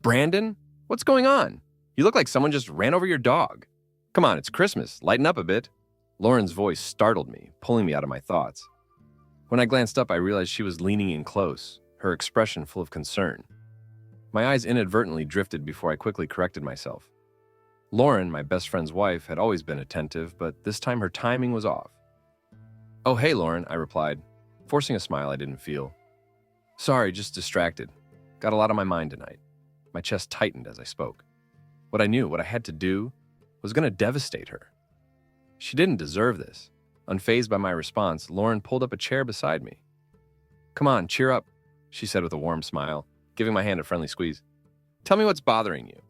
Brandon? What's going on? You look like someone just ran over your dog. Come on, it's Christmas. Lighten up a bit. Lauren's voice startled me, pulling me out of my thoughts. When I glanced up, I realized she was leaning in close, her expression full of concern. My eyes inadvertently drifted before I quickly corrected myself. Lauren, my best friend's wife, had always been attentive, but this time her timing was off. "Oh, hey, Lauren," I replied, forcing a smile I didn't feel. "Sorry, just distracted. Got a lot on my mind tonight." My chest tightened as I spoke. What I knew, what I had to do, was going to devastate her. She didn't deserve this. Unfazed by my response, Lauren pulled up a chair beside me. "Come on, cheer up," she said with a warm smile, giving my hand a friendly squeeze. "Tell me what's bothering you."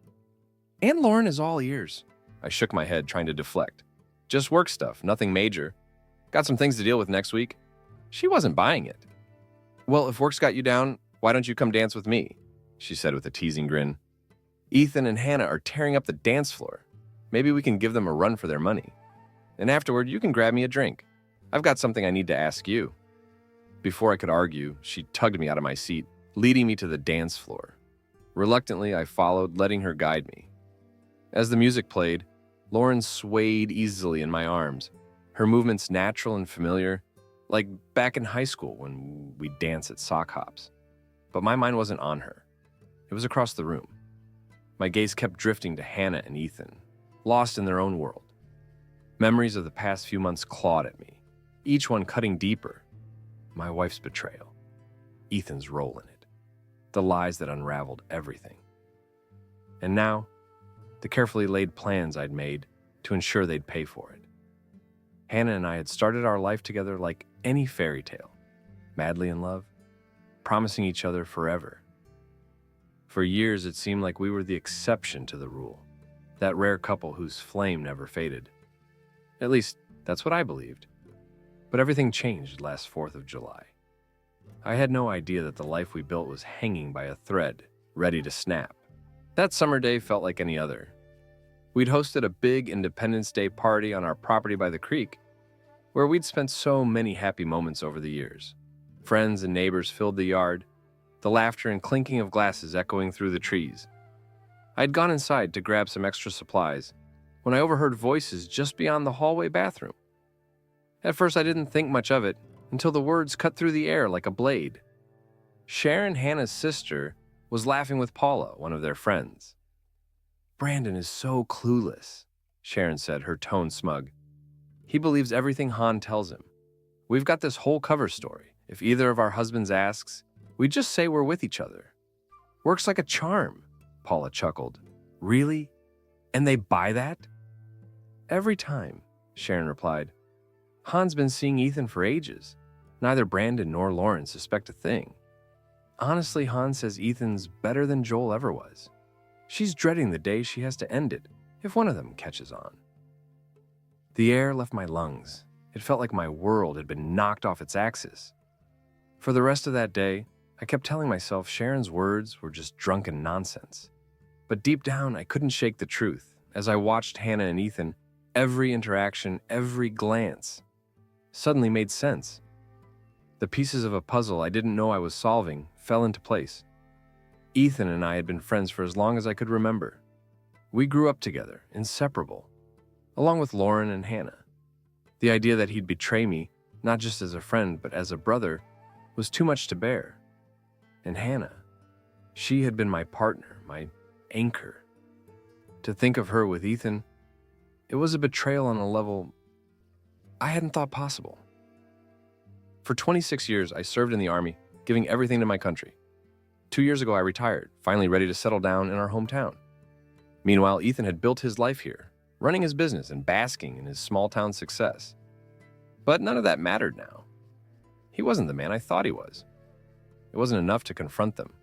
"Aunt Lauren is all ears." I shook my head, trying to deflect. "Just work stuff, nothing major. Got some things to deal with next week." She wasn't buying it. "Well, if work's got you down, why don't you come dance with me?" she said with a teasing grin. "Ethan and Hannah are tearing up the dance floor. Maybe we can give them a run for their money. And afterward, you can grab me a drink. I've got something I need to ask you." Before I could argue, she tugged me out of my seat, leading me to the dance floor. Reluctantly, I followed, letting her guide me. As the music played, Lauren swayed easily in my arms, her movements natural and familiar, like back in high school when we'd dance at sock hops. But my mind wasn't on her. It was across the room. My gaze kept drifting to Hannah and Ethan, lost in their own world. Memories of the past few months clawed at me, each one cutting deeper. My wife's betrayal, Ethan's role in it, the lies that unraveled everything. And now, the carefully laid plans I'd made to ensure they'd pay for it. Hannah and I had started our life together like any fairy tale, madly in love, promising each other forever. For years, it seemed like we were the exception to the rule, that rare couple whose flame never faded. At least, that's what I believed. But everything changed last 4th of July. I had no idea that the life we built was hanging by a thread, ready to snap. That summer day felt like any other. We'd hosted a big Independence Day party on our property by the creek, where we'd spent so many happy moments over the years. Friends and neighbors filled the yard, the laughter and clinking of glasses echoing through the trees. I'd gone inside to grab some extra supplies when I overheard voices just beyond the hallway bathroom. At first, I didn't think much of it until the words cut through the air like a blade. Sharon, Hannah's sister, was laughing with Paula, one of their friends. "Brandon is so clueless," Sharon said, her tone smug. "He believes everything Han tells him. We've got this whole cover story. If either of our husbands asks, we just say we're with each other. Works like a charm," Paula chuckled. "Really? And they buy that?" "Every time," Sharon replied. "Han's been seeing Ethan for ages. Neither Brandon nor Lauren suspect a thing. Honestly, Han says Ethan's better than Joel ever was. She's dreading the day she has to end it, if one of them catches on." The air left my lungs. It felt like my world had been knocked off its axis. For the rest of that day, I kept telling myself Sharon's words were just drunken nonsense. But deep down, I couldn't shake the truth. As I watched Hannah and Ethan, every interaction, every glance suddenly made sense. The pieces of a puzzle I didn't know I was solving fell into place. Ethan and I had been friends for as long as I could remember. We grew up together, inseparable, along with Lauren and Hannah. The idea that he'd betray me, not just as a friend, but as a brother, was too much to bear. And Hannah, she had been my partner, my anchor. To think of her with Ethan, it was a betrayal on a level I hadn't thought possible. For 26 years, I served in the Army, giving everything to my country. 2 years ago, I retired, finally ready to settle down in our hometown. Meanwhile, Ethan had built his life here, running his business and basking in his small-town success. But none of that mattered now. He wasn't the man I thought he was. It wasn't enough to confront them.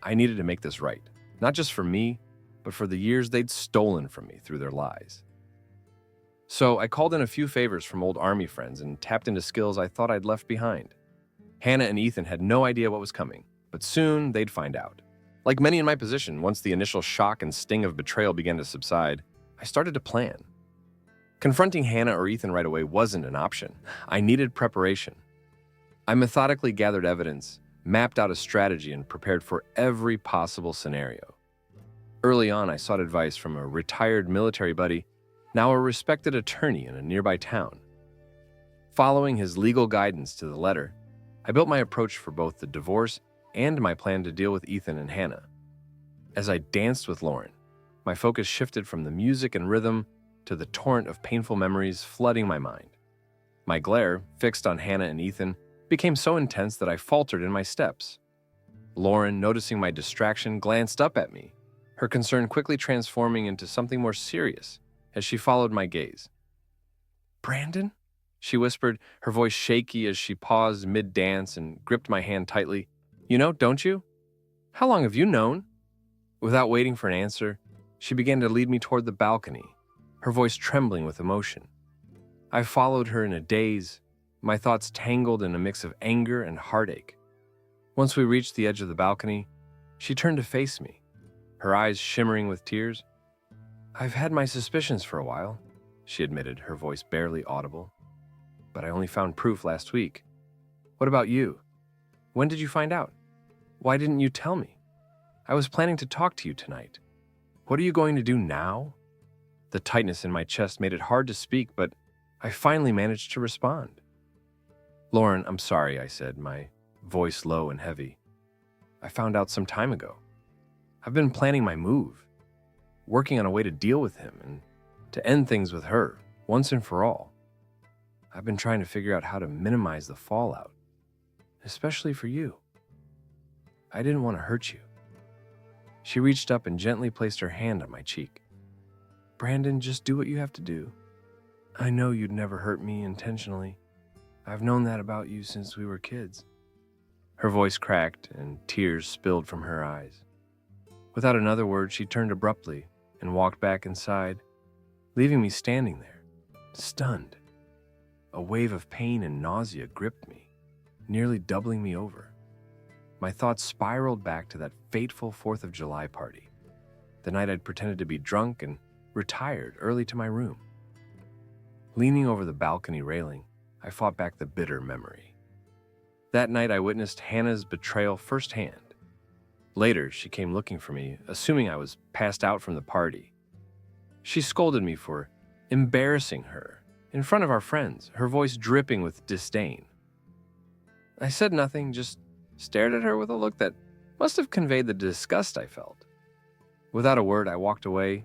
I needed to make this right, not just for me, but for the years they'd stolen from me through their lies. So I called in a few favors from old Army friends and tapped into skills I thought I'd left behind. Hannah and Ethan had no idea what was coming, but soon they'd find out. Like many in my position, once the initial shock and sting of betrayal began to subside, I started to plan. Confronting Hannah or Ethan right away wasn't an option. I needed preparation. I methodically gathered evidence, mapped out a strategy, and prepared for every possible scenario. Early on, I sought advice from a retired military buddy, now a respected attorney in a nearby town. Following his legal guidance to the letter, I built my approach for both the divorce and my plan to deal with Ethan and Hannah. As I danced with Lauren, my focus shifted from the music and rhythm to the torrent of painful memories flooding my mind. My glare, fixed on Hannah and Ethan, became so intense that I faltered in my steps. Lauren, noticing my distraction, glanced up at me, her concern quickly transforming into something more serious as she followed my gaze. "Brandon?" she whispered, her voice shaky as she paused mid-dance and gripped my hand tightly. "You know, don't you? How long have you known?" Without waiting for an answer, she began to lead me toward the balcony, her voice trembling with emotion. I followed her in a daze, my thoughts tangled in a mix of anger and heartache. Once we reached the edge of the balcony, she turned to face me, her eyes shimmering with tears. "I've had my suspicions for a while," she admitted, her voice barely audible. "But I only found proof last week. What about you? When did you find out? Why didn't you tell me? I was planning to talk to you tonight. What are you going to do now?" The tightness in my chest made it hard to speak, but I finally managed to respond. "Lauren, I'm sorry," I said, my voice low and heavy. "I found out some time ago. I've been planning my move, working on a way to deal with him and to end things with her, once and for all. I've been trying to figure out how to minimize the fallout, especially for you. I didn't want to hurt you." She reached up and gently placed her hand on my cheek. "Brandon, just do what you have to do. I know you'd never hurt me intentionally. I've known that about you since we were kids." Her voice cracked and tears spilled from her eyes. Without another word, she turned abruptly and walked back inside, leaving me standing there, stunned. A wave of pain and nausea gripped me, nearly doubling me over. My thoughts spiraled back to that fateful 4th of July party, the night I'd pretended to be drunk and retired early to my room. Leaning over the balcony railing, I fought back the bitter memory. That night I witnessed Hannah's betrayal firsthand. Later, she came looking for me, assuming I was passed out from the party. She scolded me for embarrassing her in front of our friends, her voice dripping with disdain. I said nothing, just stared at her with a look that must have conveyed the disgust I felt. Without a word, I walked away,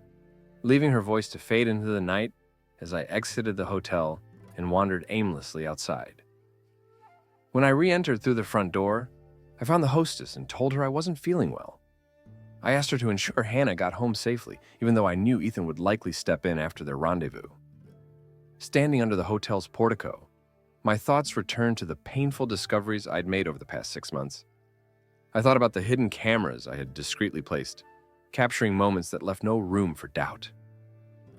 leaving her voice to fade into the night as I exited the hotel and wandered aimlessly outside. When I re-entered through the front door, I found the hostess and told her I wasn't feeling well. I asked her to ensure Hannah got home safely, even though I knew Ethan would likely step in after their rendezvous. Standing under the hotel's portico, my thoughts returned to the painful discoveries I'd made over the past 6 months. I thought about the hidden cameras I had discreetly placed, capturing moments that left no room for doubt.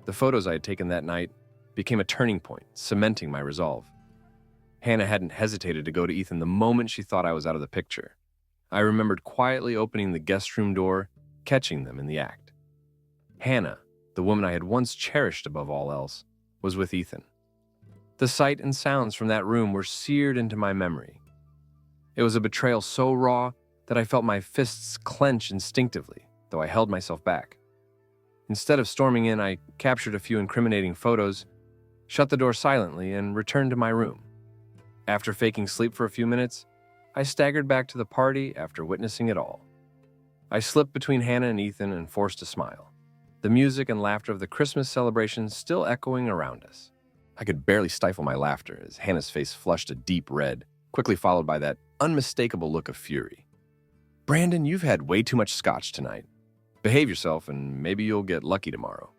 The photos I had taken that night became a turning point, cementing my resolve. Hannah hadn't hesitated to go to Ethan the moment she thought I was out of the picture. I remembered quietly opening the guest room door, catching them in the act. Hannah, the woman I had once cherished above all else, was with Ethan. The sight and sounds from that room were seared into my memory. It was a betrayal so raw that I felt my fists clench instinctively, though I held myself back. Instead of storming in, I captured a few incriminating photos, shut the door silently, and returned to my room. After faking sleep for a few minutes, I staggered back to the party after witnessing it all. I slipped between Hannah and Ethan and forced a smile, the music and laughter of the Christmas celebration still echoing around us. I could barely stifle my laughter as Hannah's face flushed a deep red, quickly followed by that unmistakable look of fury. "Brandon, you've had way too much scotch tonight. Behave yourself and maybe you'll get lucky tomorrow."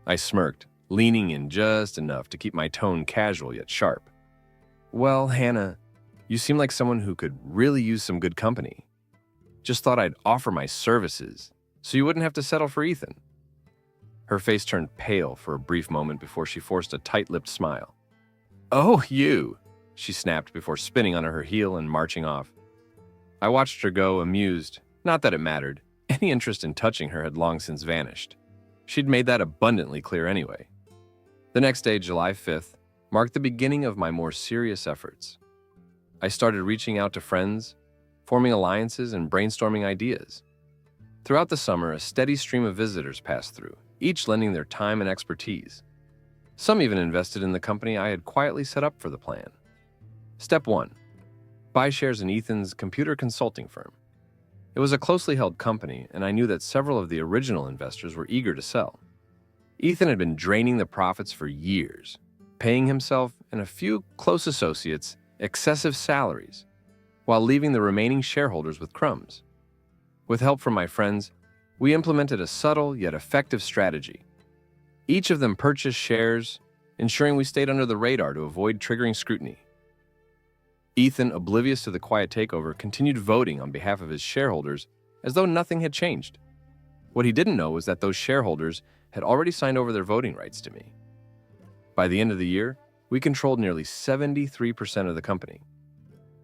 I smirked, leaning in just enough to keep my tone casual yet sharp. "Well, Hannah, you seem like someone who could really use some good company. Just thought I'd offer my services so you wouldn't have to settle for Ethan." Her face turned pale for a brief moment before she forced a tight-lipped smile. "Oh, you," she snapped before spinning on her heel and marching off. I watched her go, amused. Not that it mattered. Any interest in touching her had long since vanished. She'd made that abundantly clear anyway. The next day, July 5th, marked the beginning of my more serious efforts. I started reaching out to friends, forming alliances, and brainstorming ideas. Throughout the summer, a steady stream of visitors passed through, each lending their time and expertise. Some even invested in the company I had quietly set up for the plan. Step 1. Buy shares in Ethan's computer consulting firm. It was a closely held company, and I knew that several of the original investors were eager to sell. Ethan had been draining the profits for years, paying himself and a few close associates excessive salaries, while leaving the remaining shareholders with crumbs. With help from my friends, we implemented a subtle yet effective strategy. Each of them purchased shares, ensuring we stayed under the radar to avoid triggering scrutiny. Ethan, oblivious to the quiet takeover, continued voting on behalf of his shareholders as though nothing had changed. What he didn't know was that those shareholders had already signed over their voting rights to me. By the end of the year, we controlled nearly 73% of the company.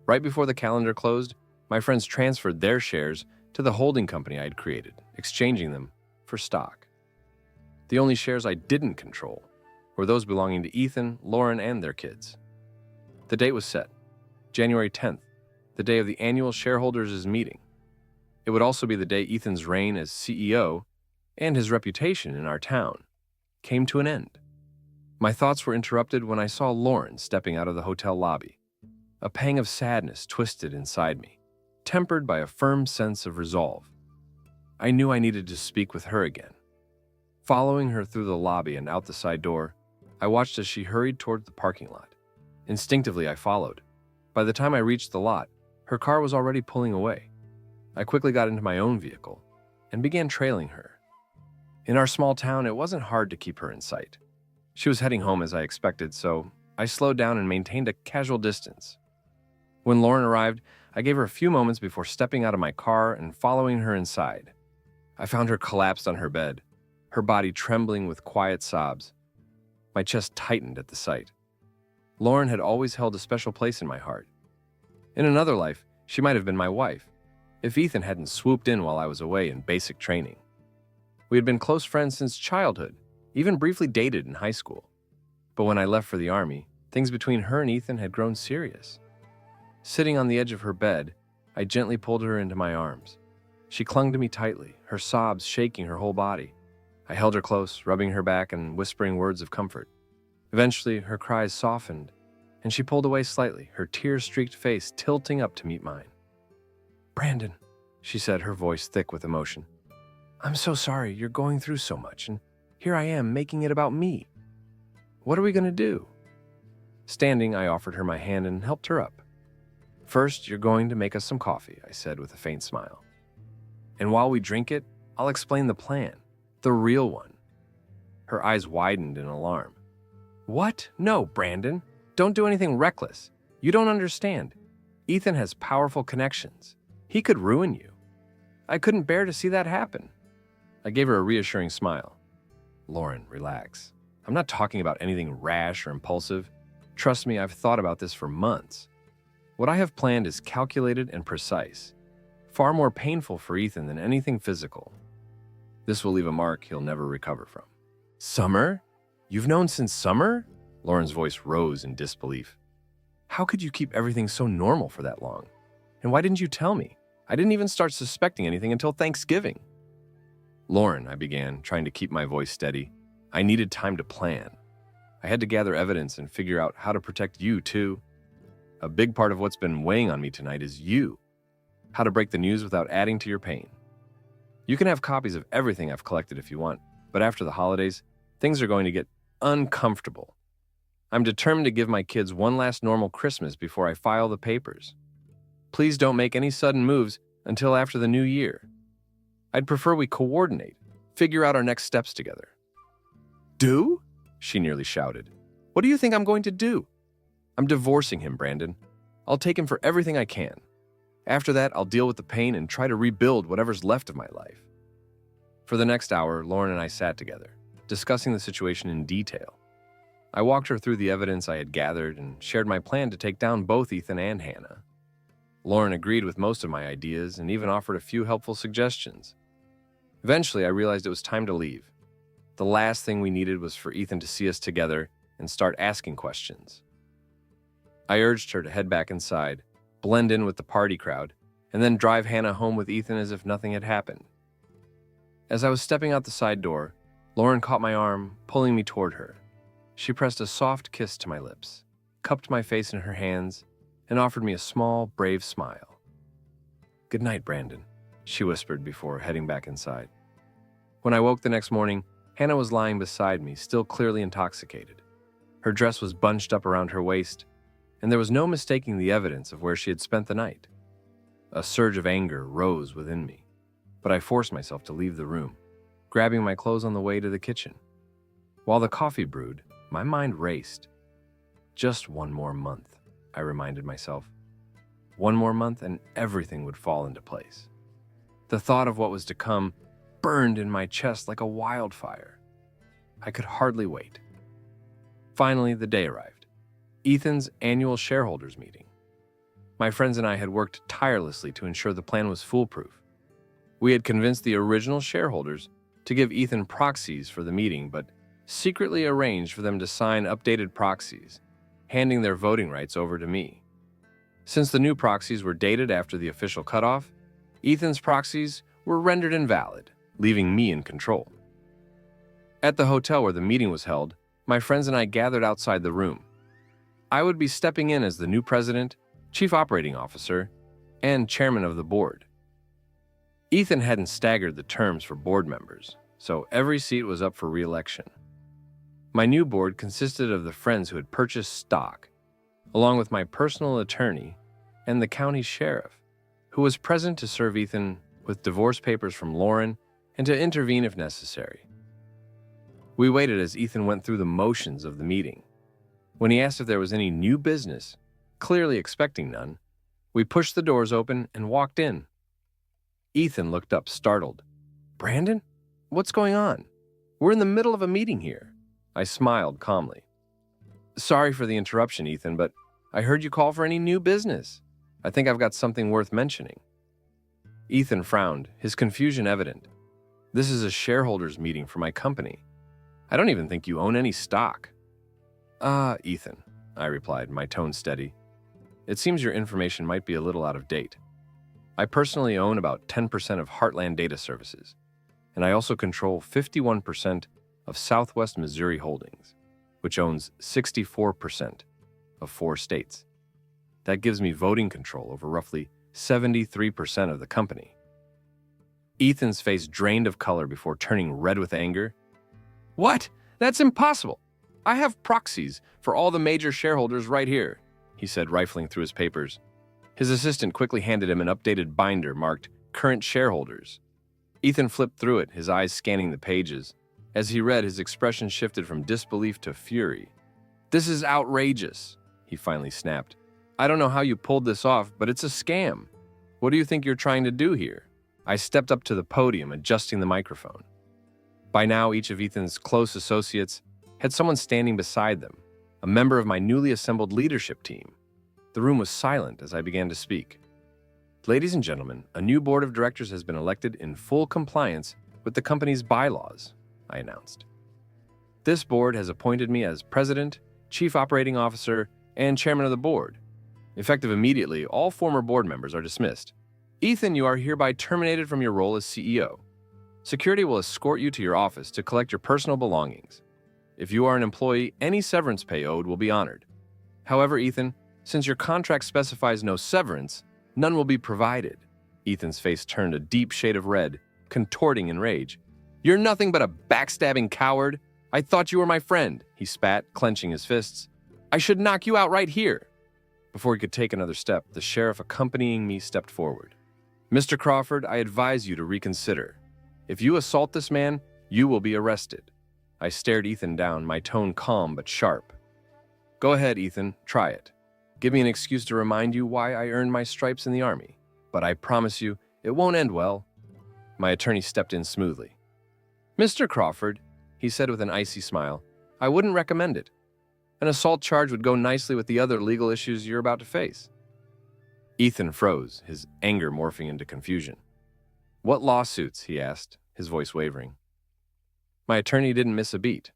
Right before the calendar closed, my friends transferred their shares to the holding company I had created, exchanging them for stock. The only shares I didn't control were those belonging to Ethan, Lauren, and their kids. The date was set, January 10th, the day of the annual shareholders' meeting. It would also be the day Ethan's reign as CEO and his reputation in our town came to an end. My thoughts were interrupted when I saw Lauren stepping out of the hotel lobby. A pang of sadness twisted inside me, tempered by a firm sense of resolve. I knew I needed to speak with her again. Following her through the lobby and out the side door, I watched as she hurried toward the parking lot. Instinctively, I followed. By the time I reached the lot, her car was already pulling away. I quickly got into my own vehicle and began trailing her. In our small town, it wasn't hard to keep her in sight. She was heading home as I expected, so I slowed down and maintained a casual distance. When Lauren arrived, I gave her a few moments before stepping out of my car and following her inside. I found her collapsed on her bed, her body trembling with quiet sobs. My chest tightened at the sight. Lauren had always held a special place in my heart. In another life, she might have been my wife, if Ethan hadn't swooped in while I was away in basic training. We had been close friends since childhood, even briefly dated in high school. But when I left for the army, things between her and Ethan had grown serious. Sitting on the edge of her bed, I gently pulled her into my arms. She clung to me tightly, her sobs shaking her whole body. I held her close, rubbing her back and whispering words of comfort. Eventually, her cries softened, and she pulled away slightly, her tear-streaked face tilting up to meet mine. "Brandon," she said, her voice thick with emotion. "I'm so sorry you're going through so much, and here I am making it about me. What are we going to do?" Standing, I offered her my hand and helped her up. "First, you're going to make us some coffee," I said with a faint smile. "And while we drink it, I'll explain the plan, the real one." Her eyes widened in alarm. "What? No, Brandon. Don't do anything reckless. You don't understand. Ethan has powerful connections. He could ruin you. I couldn't bear to see that happen." I gave her a reassuring smile. "Lauren, relax. I'm not talking about anything rash or impulsive. Trust me, I've thought about this for months. What I have planned is calculated and precise, far more painful for Ethan than anything physical. This will leave a mark he'll never recover from." "Summer? You've known since summer?" Lauren's voice rose in disbelief. "How could you keep everything so normal for that long? And why didn't you tell me? I didn't even start suspecting anything until Thanksgiving." "Lauren," I began, trying to keep my voice steady, "I needed time to plan. I had to gather evidence and figure out how to protect you, too. A big part of what's been weighing on me tonight is you. How to break the news without adding to your pain. You can have copies of everything I've collected if you want, but after the holidays, things are going to get uncomfortable. I'm determined to give my kids one last normal Christmas before I file the papers. Please don't make any sudden moves until after the new year. I'd prefer we coordinate, figure out our next steps together." "Do?" she nearly shouted. "What do you think I'm going to do?" "I'm divorcing him, Brandon. I'll take him for everything I can. After that, I'll deal with the pain and try to rebuild whatever's left of my life." For the next hour, Lauren and I sat together, discussing the situation in detail. I walked her through the evidence I had gathered and shared my plan to take down both Ethan and Hannah. Lauren agreed with most of my ideas and even offered a few helpful suggestions. Eventually, I realized it was time to leave. The last thing we needed was for Ethan to see us together and start asking questions. I urged her to head back inside, blend in with the party crowd, and then drive Hannah home with Ethan as if nothing had happened. As I was stepping out the side door, Lauren caught my arm, pulling me toward her. She pressed a soft kiss to my lips, cupped my face in her hands, and offered me a small, brave smile. "Good night, Brandon," she whispered before heading back inside. When I woke the next morning, Hannah was lying beside me, still clearly intoxicated. Her dress was bunched up around her waist, and there was no mistaking the evidence of where she had spent the night. A surge of anger rose within me, but I forced myself to leave the room, grabbing my clothes on the way to the kitchen. While the coffee brewed, my mind raced. Just one more month, I reminded myself. One more month and everything would fall into place. The thought of what was to come burned in my chest like a wildfire. I could hardly wait. Finally, the day arrived. Ethan's annual shareholders meeting. My friends and I had worked tirelessly to ensure the plan was foolproof. We had convinced the original shareholders to give Ethan proxies for the meeting, but secretly arranged for them to sign updated proxies, handing their voting rights over to me. Since the new proxies were dated after the official cutoff, Ethan's proxies were rendered invalid, leaving me in control. At the hotel where the meeting was held, my friends and I gathered outside the room. I would be stepping in as the new president, chief operating officer, and chairman of the board. Ethan hadn't staggered the terms for board members, so every seat was up for re-election. My new board consisted of the friends who had purchased stock, along with my personal attorney and the county sheriff, who was present to serve Ethan with divorce papers from Lauren and to intervene if necessary. We waited as Ethan went through the motions of the meeting. When he asked if there was any new business, clearly expecting none, we pushed the doors open and walked in. Ethan looked up, startled. "Brandon? What's going on? We're in the middle of a meeting here." I smiled calmly. "Sorry for the interruption, Ethan, but I heard you call for any new business. I think I've got something worth mentioning." Ethan frowned, his confusion evident. "This is a shareholders meeting for my company. I don't even think you own any stock." Ethan," I replied, my tone steady. "It seems your information might be a little out of date. I personally own about 10% of Heartland Data Services, and I also control 51% of Southwest Missouri Holdings, which owns 64% of 4 states. That gives me voting control over roughly 73% of the company." Ethan's face drained of color before turning red with anger. "What? That's impossible! I have proxies for all the major shareholders right here," he said, rifling through his papers. His assistant quickly handed him an updated binder marked Current Shareholders. Ethan flipped through it, his eyes scanning the pages. As he read, his expression shifted from disbelief to fury. "This is outrageous," he finally snapped. "I don't know how you pulled this off, but it's a scam. What do you think you're trying to do here?" I stepped up to the podium, adjusting the microphone. By now, each of Ethan's close associates had someone standing beside them, a member of my newly assembled leadership team. The room was silent as I began to speak. "Ladies and gentlemen, a new board of directors has been elected in full compliance with the company's bylaws," I announced. "This board has appointed me as president, chief operating officer, and chairman of the board. Effective immediately, all former board members are dismissed. Ethan, you are hereby terminated from your role as CEO. Security will escort you to your office to collect your personal belongings. If you are an employee, any severance pay owed will be honored. However, Ethan, since your contract specifies no severance, none will be provided." Ethan's face turned a deep shade of red, contorting in rage. "You're nothing but a backstabbing coward. I thought you were my friend," he spat, clenching his fists. "I should knock you out right here." Before he could take another step, the sheriff accompanying me stepped forward. "Mr. Crawford, I advise you to reconsider. If you assault this man, you will be arrested." I stared Ethan down, my tone calm but sharp. "Go ahead, Ethan, try it. Give me an excuse to remind you why I earned my stripes in the Army. But I promise you, it won't end well." My attorney stepped in smoothly. "Mr. Crawford," he said with an icy smile, "I wouldn't recommend it. An assault charge would go nicely with the other legal issues you're about to face." Ethan froze, his anger morphing into confusion. "What lawsuits?" he asked, his voice wavering. My attorney didn't miss a beat.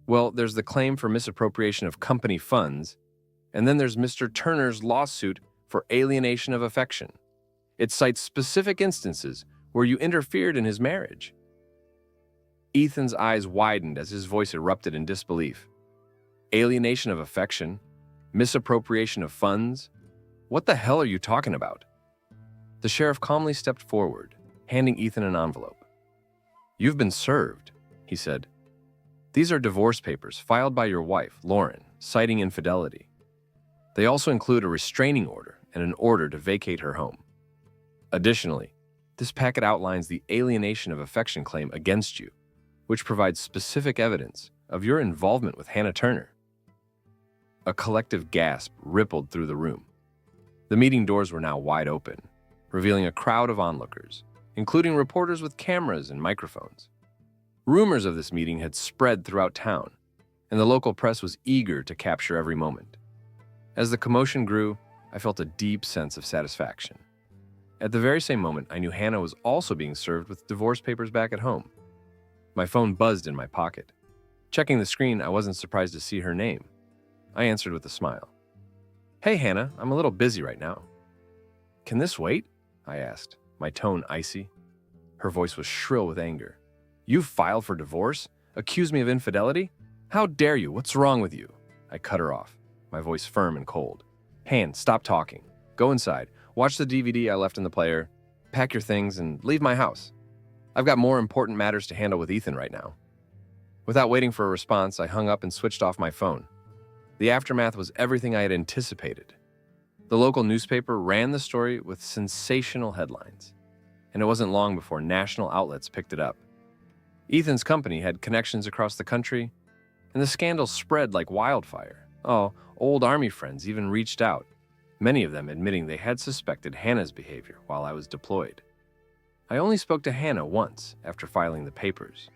"Well, there's the claim for misappropriation of company funds, and then there's Mr. Turner's lawsuit for alienation of affection. It cites specific instances where you interfered in his marriage. Ethan's eyes widened as his voice erupted in disbelief. Alienation of affection? Misappropriation of funds? What the hell are you talking about? The sheriff calmly stepped forward, handing Ethan an envelope. You've been served, he said. These are divorce papers filed by your wife, Lauren, citing infidelity. They also include a restraining order and an order to vacate her home. Additionally, this packet outlines the alienation of affection claim against you, which provides specific evidence of your involvement with Hannah Turner. A collective gasp rippled through the room. The meeting doors were now wide open, revealing a crowd of onlookers, including reporters with cameras and microphones. Rumors of this meeting had spread throughout town, and the local press was eager to capture every moment. As the commotion grew, I felt a deep sense of satisfaction. At the very same moment, I knew Hannah was also being served with divorce papers back at home. My phone buzzed in my pocket. Checking the screen, I wasn't surprised to see her name. I answered with a smile. Hey, Hannah, I'm a little busy right now. Can this wait? I asked, my tone icy. Her voice was shrill with anger. You've filed for divorce? Accused me of infidelity? How dare you? What's wrong with you? I cut her off, my voice firm and cold. Han, stop talking. Go inside. Watch the DVD I left in the player. Pack your things and leave my house. I've got more important matters to handle with Ethan right now. Without waiting for a response, I hung up and switched off my phone. The aftermath was everything I had anticipated. The local newspaper ran the story with sensational headlines, and it wasn't long before national outlets picked it up. Ethan's company had connections across the country, and the scandal spread like wildfire. Oh, old Army friends even reached out, many of them admitting they had suspected Hannah's behavior while I was deployed. I only spoke to Hannah once after filing the papers.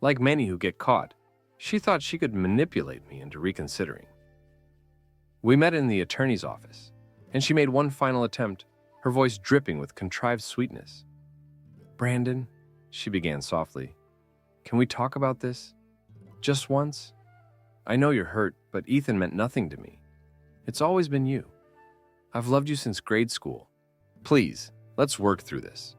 Like many who get caught, she thought she could manipulate me into reconsidering. We met in the attorney's office, and she made one final attempt, her voice dripping with contrived sweetness. Brandon, she began softly, can we talk about this? Just once? I know you're hurt, but Ethan meant nothing to me. It's always been you. I've loved you since grade school. Please, let's work through this.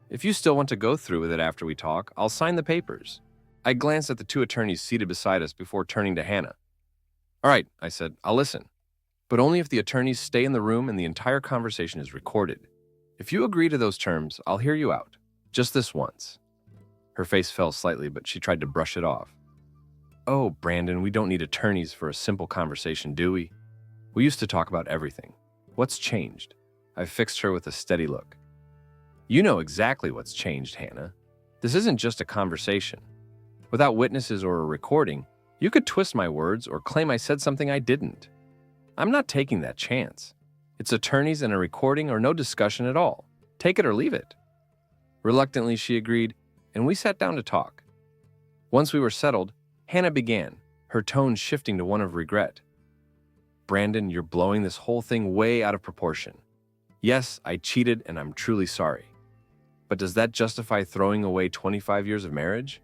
If you still want to go through with it after we talk, I'll sign the papers. I glanced at the two attorneys seated beside us before turning to Hannah. All right, I said, I'll listen. But only if the attorneys stay in the room and the entire conversation is recorded. If you agree to those terms, I'll hear you out. Just this once. Her face fell slightly, but she tried to brush it off. Oh, Brandon, we don't need attorneys for a simple conversation, do we? We used to talk about everything. What's changed? I fixed her with a steady look. You know exactly what's changed, Hannah. This isn't just a conversation. Without witnesses or a recording, you could twist my words or claim I said something I didn't. I'm not taking that chance. It's attorneys and a recording or no discussion at all. Take it or leave it. Reluctantly, she agreed, and we sat down to talk. Once we were settled, Hannah began, her tone shifting to one of regret. Brandon, you're blowing this whole thing way out of proportion. Yes, I cheated and I'm truly sorry. But does that justify throwing away 25 years of marriage?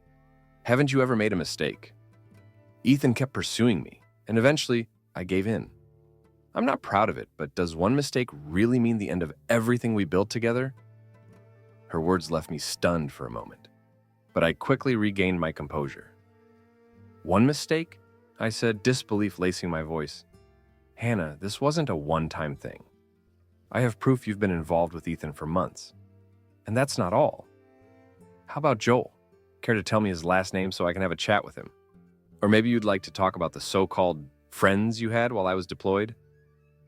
Haven't you ever made a mistake? Ethan kept pursuing me, and eventually, I gave in. I'm not proud of it, but does one mistake really mean the end of everything we built together? Her words left me stunned for a moment, but I quickly regained my composure. One mistake? I said, disbelief lacing my voice. Hannah, this wasn't a one-time thing. I have proof you've been involved with Ethan for months. And that's not all. How about Joel? Care to tell me his last name so I can have a chat with him? Or maybe you'd like to talk about the so-called friends you had while I was deployed?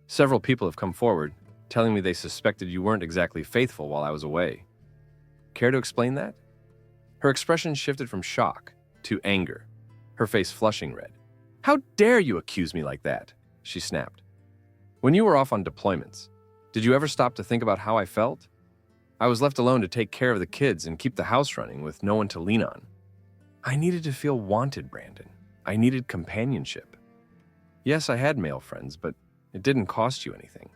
Several people have come forward, telling me they suspected you weren't exactly faithful while I was away. Care to explain that? Her expression shifted from shock to anger, her face flushing red. How dare you accuse me like that? She snapped. When you were off on deployments, did you ever stop to think about how I felt? I was left alone to take care of the kids and keep the house running with no one to lean on. I needed to feel wanted, Brandon. I needed companionship. Yes, I had male friends, but it didn't cost you anything.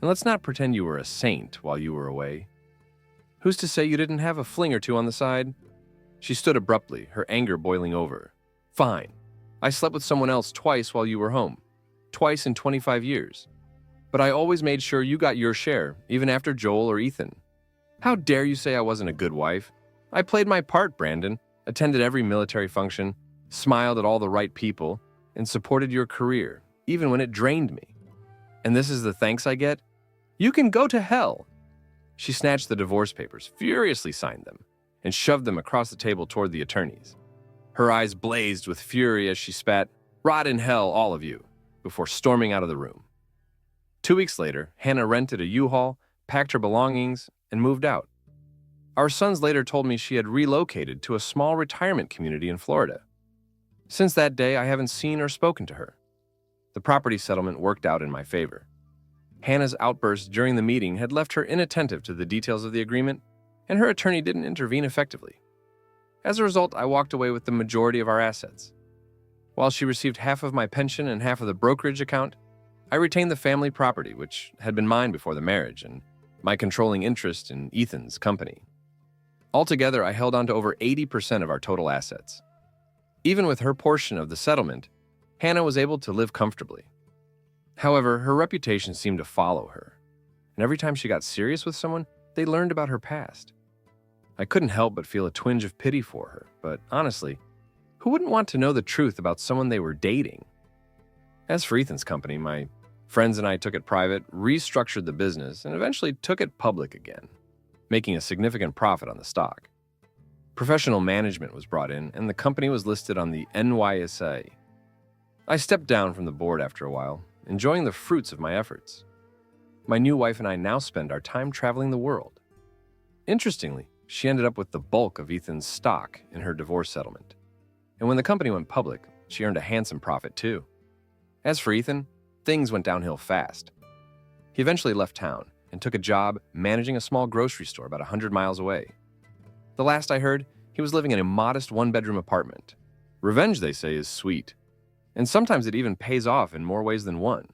And let's not pretend you were a saint while you were away. Who's to say you didn't have a fling or two on the side? She stood abruptly, her anger boiling over. Fine. I slept with someone else twice while you were home. Twice in 25 years. But I always made sure you got your share, even after Joel or Ethan. How dare you say I wasn't a good wife? I played my part, Brandon. attended every military function, smiled at all the right people, and supported your career, even when it drained me. And this is the thanks I get? You can go to hell. She snatched the divorce papers, furiously signed them, and shoved them across the table toward the attorneys. Her eyes blazed with fury as she spat, "Rot in hell, all of you," before storming out of the room. 2 weeks later, Hannah rented a U-Haul, packed her belongings, and moved out. Our sons later told me she had relocated to a small retirement community in Florida. Since that day, I haven't seen or spoken to her. The property settlement worked out in my favor. Hannah's outburst during the meeting had left her inattentive to the details of the agreement, and her attorney didn't intervene effectively. As a result, I walked away with the majority of our assets. While she received half of my pension and half of the brokerage account, I retained the family property, which had been mine before the marriage, and my controlling interest in Ethan's company. Altogether, I held on to over 80% of our total assets. Even with her portion of the settlement, Hannah was able to live comfortably. However, her reputation seemed to follow her, and every time she got serious with someone, they learned about her past. I couldn't help but feel a twinge of pity for her, but honestly, who wouldn't want to know the truth about someone they were dating? As for Ethan's company, my friends and I took it private, restructured the business, and eventually took it public again, making a significant profit on the stock. Professional management was brought in, and the company was listed on the NYSE. I stepped down from the board after a while, enjoying the fruits of my efforts. My new wife and I now spend our time traveling the world. Interestingly, she ended up with the bulk of Ethan's stock in her divorce settlement. And when the company went public, she earned a handsome profit too. As for Ethan, things went downhill fast. He eventually left town and took a job managing a small grocery store about 100 miles away. The last I heard, he was living in a modest one-bedroom apartment. Revenge, they say, is sweet. And sometimes it even pays off in more ways than one.